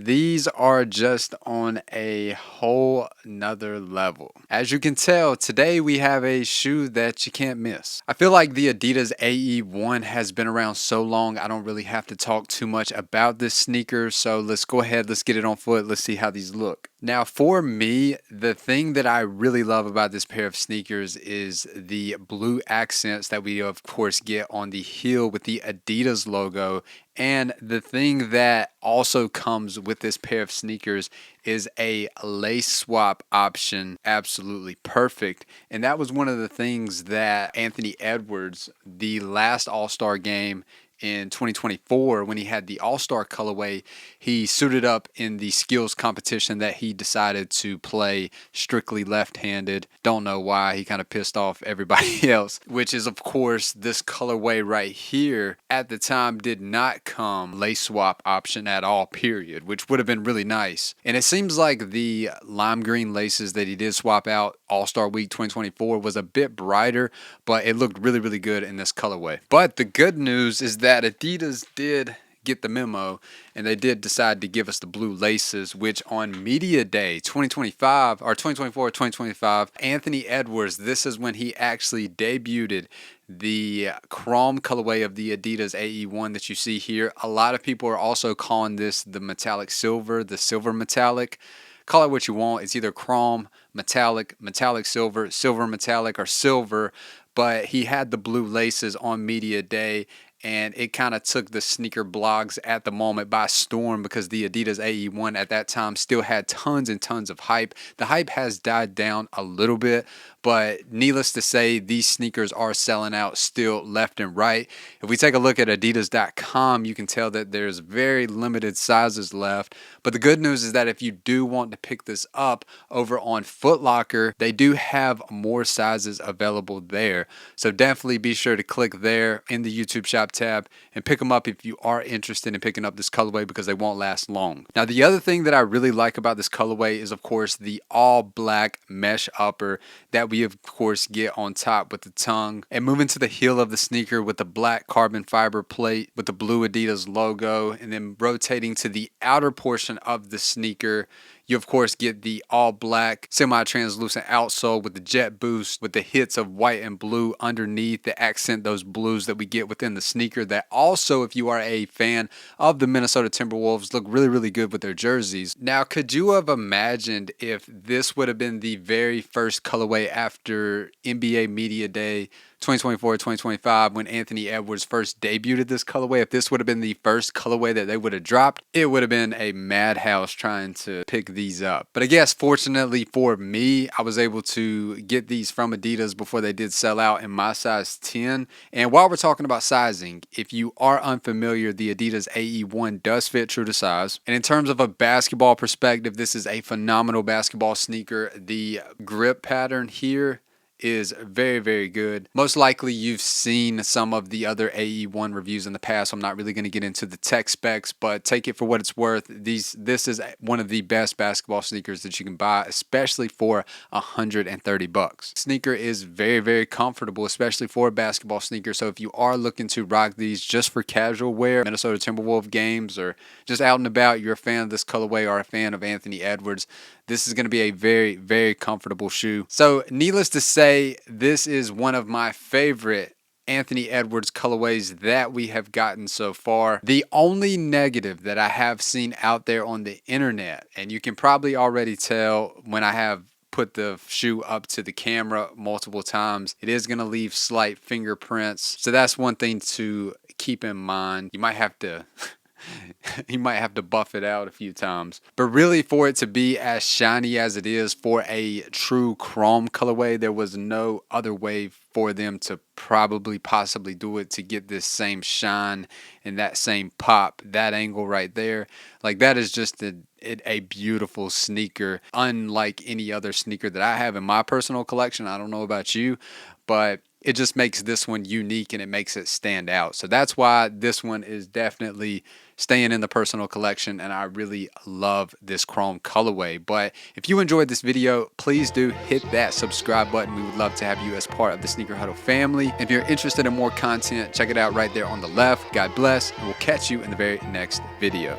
these are just on a whole nother level. As you can tell, today we have a shoe that you can't miss. I feel like the Adidas AE1 has been around so long, I don't really have to talk too much about this sneaker. So let's go ahead, let's get it on foot. Let's see how these look. Now for me, the thing that I really love about this pair of sneakers is the blue accents that we of course get on the heel with the Adidas logo. And the thing that also comes with this pair of sneakers is a lace swap option. Absolutely perfect. And that was one of the things that Anthony Edwards, the last All-Star game in 2024, when he had the All-Star colorway, he suited up in the skills competition that he decided to play strictly left-handed. Don't know why. He kind of pissed off everybody else, which is of course this colorway right here. At the time did not come lace swap option at all, period, which would have been really nice. And it seems like the lime green laces that he did swap out All-Star Week 2024 was a bit brighter, but it looked really, really good in this colorway. But the good news is that Adidas did get the memo and they did decide to give us the blue laces, which on Media Day 2025 or 2024-2025, Anthony Edwards, this is when he actually debuted the chrome colorway of the Adidas AE1 that you see here. A lot of people are also calling this the metallic silver, the silver metallic. Call it what you want. It's either chrome, metallic, metallic silver, silver metallic, or silver. But he had the blue laces on Media Day, and it kind of took the sneaker blogs at the moment by storm because the Adidas AE1 at that time still had tons and tons of hype. The hype has died down a little bit, but needless to say, these sneakers are selling out still left and right. If we take a look at adidas.com, you can tell that there's very limited sizes left. But the good news is that if you do want to pick this up over on Foot Locker, they do have more sizes available there. So definitely be sure to click there in the YouTube shop tab and pick them up if you are interested in picking up this colorway, because they won't last long. Now the other thing that I really like about this colorway is of course the all black mesh upper that we of course get on top with the tongue, and moving to the heel of the sneaker with the black carbon fiber plate with the blue Adidas logo, and then rotating to the outer portion of the sneaker, you of course get the all black semi-translucent outsole with the jet boost with the hits of white and blue underneath to accent those blues that we get within the sneaker, that also, if you are a fan of the Minnesota Timberwolves, look really, really good with their jerseys. Now, could you have imagined if this would have been the very first colorway after NBA Media Day 2024-2025 when Anthony Edwards first debuted this colorway? If this would have been the first colorway that they would have dropped, it would have been a madhouse trying to pick these up. But I guess fortunately for me, I was able to get these from Adidas before they did sell out in my size 10. And while we're talking about sizing, if you are unfamiliar, the Adidas AE1 does fit true to size. And in terms of a basketball perspective, this is a phenomenal basketball sneaker. The grip pattern here is very, very good. Most likely you've seen some of the other AE1 reviews in the past. I'm not really going to get into the tech specs, but take it for what it's worth. This is one of the best basketball sneakers that you can buy, especially for $130. Sneaker is very, very comfortable, especially for a basketball sneaker. So if you are looking to rock these just for casual wear, Minnesota Timberwolves games, or just out and about, you're a fan of this colorway or a fan of Anthony Edwards, this is going to be a very, very comfortable shoe. So needless to say, this is one of my favorite Anthony Edwards colorways that we have gotten so far. The only negative that I have seen out there on the internet, and you can probably already tell when I have put the shoe up to the camera multiple times, it is going to leave slight fingerprints. So that's one thing to keep in mind. You might have to you might have to buff it out a few times. But really, for it to be as shiny as it is for a true chrome colorway, there was no other way for them to possibly do it to get this same shine and that same pop. That angle right there, like, that is just a beautiful sneaker, unlike any other sneaker that I have in my personal collection. I don't know about you, but it just makes this one unique and it makes it stand out. So that's why this one is definitely staying in the personal collection, and I really love this chrome colorway. But if you enjoyed this video, please do hit that subscribe button. We would love to have you as part of the Sneaker Huddle family. If you're interested in more content, check it out right there on the left. God bless, and we'll catch you in the very next video.